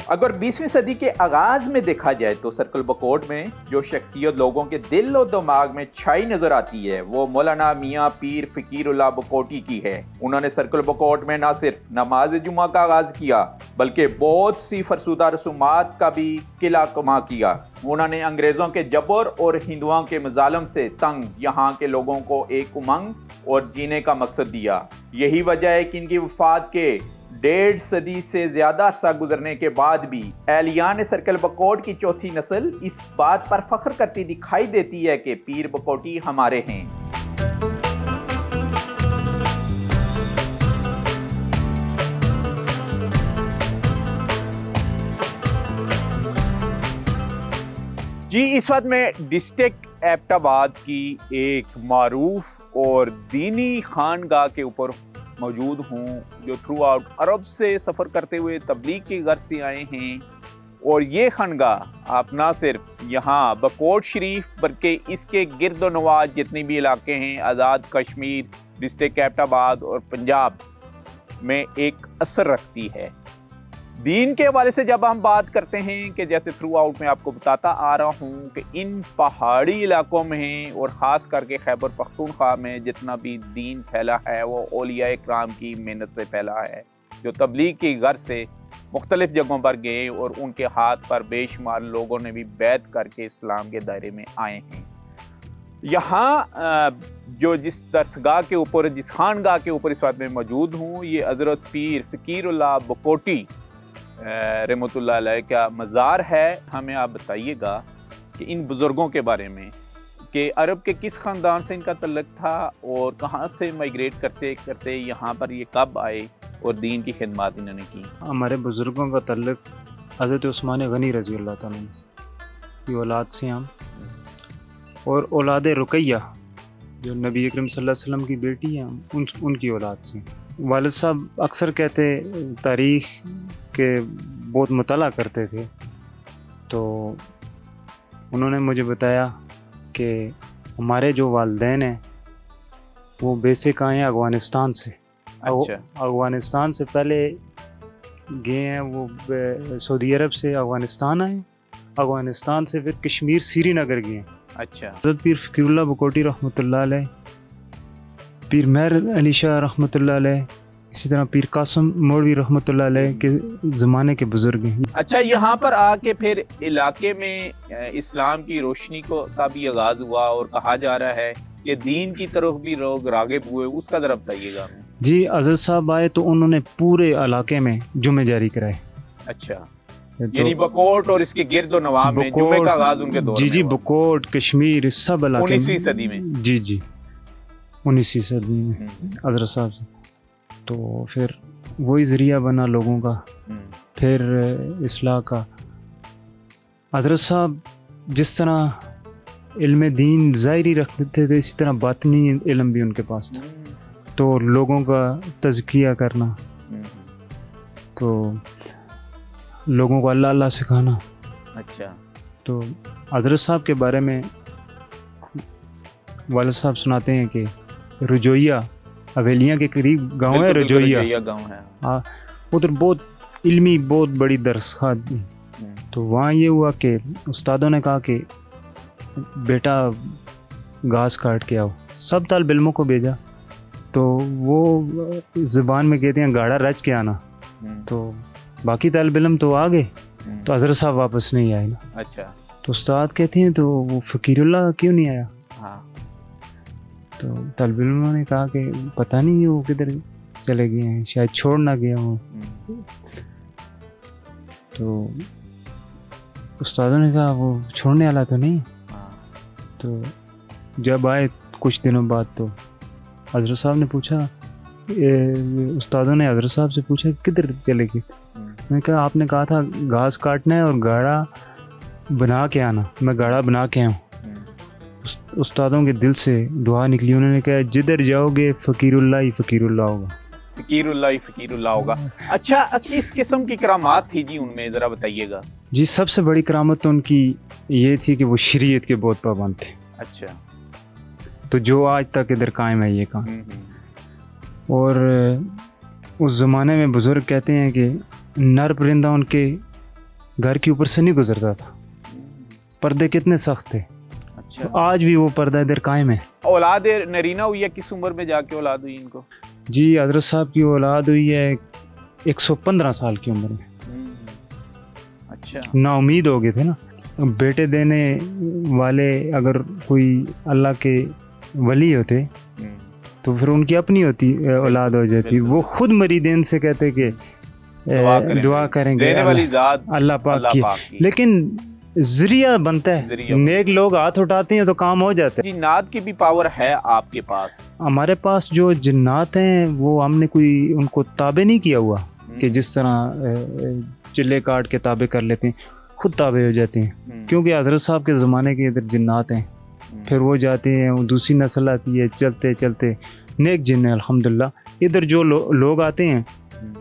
اگر 20ویں صدی کے آغاز میں دیکھا جائے تو سرکل بکوٹ میں جو شخصیت لوگوں کے دل و دماغ میں چھائی نظر آتی ہے وہ مولانا میاں پیر فقیر اللہ بکوٹی کی ہے۔ انہوں نے سرکل بکوٹ میں نہ صرف نماز جمعہ کا آغاز کیا بلکہ بہت سی فرسودہ رسومات کا بھی قلعہ کما کیا۔ انہوں نے انگریزوں کے جبر اور ہندوؤں کے مظالم سے تنگ یہاں کے لوگوں کو ایک امنگ اور جینے کا مقصد دیا۔ یہی وجہ ہے کہ ان کی وفات کے 1.5 صدی سے زیادہ عرصہ گزرنے کے بعد بھی اہلیان سرکل بکوٹ کی چوتھی نسل اس بات پر فخر کرتی دکھائی دیتی ہے کہ پیر بکوٹی ہمارے ہیں۔ جی اس وقت میں ڈسٹرکٹ ایبٹ آباد کی ایک معروف اور دینی خانگاہ کے اوپر موجود ہوں جو تھرو آؤٹ عرب سے سفر کرتے ہوئے تبلیغ کی غرض سے آئے ہیں، اور یہ خانگاہ آپ نہ صرف یہاں بکوٹ شریف بلکہ اس کے گرد و نواح جتنے بھی علاقے ہیں آزاد کشمیر، ڈسٹرکٹ ایبٹ آباد اور پنجاب میں ایک اثر رکھتی ہے۔ دین کے حوالے سے جب ہم بات کرتے ہیں کہ جیسے تھرو آؤٹ میں آپ کو بتاتا آ رہا ہوں کہ ان پہاڑی علاقوں میں اور خاص کر کے خیبر پختونخوا میں جتنا بھی دین پھیلا ہے وہ اولیاء اکرام کی محنت سے پھیلا ہے، جو تبلیغ کی غرض سے مختلف جگہوں پر گئے اور ان کے ہاتھ پر بے شمار لوگوں نے بھی بیعت کر کے اسلام کے دائرے میں آئے ہیں۔ یہاں جو جس درسگاہ کے اوپر، جس خانگاہ کے اوپر اس وقت میں موجود ہوں، یہ حضرت پیر فقیر اللہ بکوٹی رحمۃ اللہ علیہ کا مزار ہے۔ ہمیں آپ بتائیے گا کہ ان بزرگوں کے بارے میں کہ عرب کے کس خاندان سے ان کا تعلق تھا اور کہاں سے مائگریٹ کرتے کرتے یہاں پر یہ کب آئے اور دین کی خدمات انہوں نے کی۔ ہمارے بزرگوں کا تعلق حضرت عثمان غنی رضی اللہ تعالیٰ کی اولاد سے ہم، اور اولاد رقیہ جو نبی اکرم صلی اللہ علیہ وسلم کی بیٹی ہیں ان کی اولاد سے۔ والد صاحب اکثر کہتے تاریخ کے بہت مطالعہ کرتے تھے، تو انہوں نے مجھے بتایا کہ ہمارے جو والدین ہیں وہ بیسک آئے ہیں افغانستان سے۔ اچھا، افغانستان سے پہلے گئے ہیں وہ سعودی عرب سے افغانستان آئے، افغانستان سے پھر کشمیر سری نگر گئے ہیں۔ اچھا، حضرت پیر فقیر اللہ بکوٹی رحمۃ اللہ علیہ، پیر مہر علی شاہ رحمۃ اللہ علیہ، اسی طرح پیر قاسم مولوی رحمۃ اللہ علیہ کے زمانے کے بزرگ ہیں۔ اچھا، یہاں پر آ کے پھر علاقے میں اسلام کی روشنی کا بھی آغاز ہوا اور کہا جا رہا ہے کہ دین کی طرف بھی لوگ راغب ہوئے، اس کا ذرا بتائیے گا۔ جی حضرت صاحب آئے تو انہوں نے پورے علاقے میں جمعے جاری کرائے۔ اچھا، یعنی بکوٹ اور اس کے گرد و نواح میں جمعے کا آغاز ان کے دور میں جی بکوٹ کشمیر سب علاقے 19ویں صدی میں۔ جی 19ویں صدی میں حضرت صاحب سے، تو پھر وہی ذریعہ بنا لوگوں کا پھر اصلاح کا۔ حضرت صاحب جس طرح علم دین ظاہری رکھتے تھے اسی طرح باطنی علم بھی ان کے پاس تھا، تو لوگوں کا تزکیہ کرنا، تو لوگوں کو اللہ اللہ سکھانا۔ اچھا، تو حضرت صاحب کے بارے میں والد صاحب سناتے ہیں کہ رجویہ حویلیاں کے قریب گاؤں ہے، رجویہ گاؤں ہے، ہاں، ادھر بہت علمی بہت بڑی درسگاہ دی۔ تو وہاں یہ ہوا کہ استادوں نے کہا کہ بیٹا گھاس کاٹ کے آؤ، سب طالب علموں کو بھیجا، تو وہ زبان میں کہتے ہیں گاڑا رچ کے آنا، تو باقی طالب علم تو آ گئے، تو حضرت صاحب واپس نہیں آئے نا۔ اچھا، تو استاد کہتے ہیں تو وہ فقیر اللہ کیوں نہیں آیا؟ ہاں، تو طالب علموں نے کہا کہ پتہ نہیں وہ کدھر چلے گئے ہیں، شاید چھوڑ نہ گیا ہوں۔ تو استادوں نے کہا وہ چھوڑنے والا تو نہیں۔ تو جب آئے کچھ دنوں بعد تو حضرت صاحب نے پوچھا، استادوں نے حضرت صاحب سے پوچھا کدھر چلے گئے؟ میں نے کہا آپ نے کہا تھا گھاس کاٹنا ہے اور گاڑا بنا کے آنا، میں گاڑا بنا کے آؤں۔ استادوں کے دل سے دعا نکلی، انہوں نے کہا جدھر جاؤ گے فقیر اللہ ہی فقیر اللہ ہوگا، فقیر اللہ ہی فقیر اللہ ہوگا۔ اچھا، کس قسم کی کرامات تھی جی ان میں، ذرا بتائیے گا۔ جی سب سے بڑی کرامت تو ان کی یہ تھی کہ وہ شریعت کے بہت پابند تھے۔ اچھا، تو جو آج تک ادھر قائم ہے یہ کام۔ اور اس زمانے میں بزرگ کہتے ہیں کہ نر پرندہ ان کے گھر کے اوپر سے نہیں گزرتا تھا. پردے کتنے سخت تھے. اچھا. آج بھی وہ پردہ ادھر قائم ہے. اولاد نرینہ ہوئی ہے کس عمر میں جا کے اولاد ہوئی ان کو؟ جی حضرت صاحب کی اولاد ہوئی ہے 115 سال کی عمر میں. اچھا. نا امید ہو گئے تھے نا. بیٹے دینے والے اگر کوئی اللہ کے ولی ہوتے تو پھر ان کی اپنی ہوتی اولاد ہو جاتی. وہ خود مریدین سے کہتے کہ دعا کریں گے دینے والی ذات اللہ پاک کی. لیکن ذریعہ بنتا ہے. نیک لوگ ہاتھ اٹھاتے ہیں تو کام ہو جاتا ہے. جنات کی بھی پاور ہے آپ کے پاس؟ ہمارے پاس جو جنات ہیں وہ ہم نے کوئی ان کو تابع نہیں کیا ہوا کہ جس طرح چلے کاٹ کے تابع کر لیتے ہیں. خود تابع ہو جاتے ہیں کیونکہ حضرت صاحب کے زمانے کے ادھر جنات ہیں. پھر وہ جاتے ہیں, وہ دوسری نسل آتی ہے, چلتے چلتے نیک جن ہیں الحمدللہ. ادھر جو لوگ آتے ہیں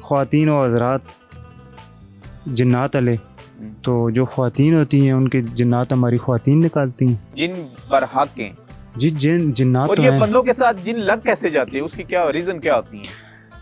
خواتین و حضرات جنات علیہ, تو جو خواتین ہوتی ہیں ان کے جنات ہماری خواتین نکالتی ہیں. جن پر حق ہیں جی جنات. اور یہ بندوں کے ساتھ جن لگ کیسے جاتے ہیں, اس کی کیا ریزن کیا ہوتی ہیں؟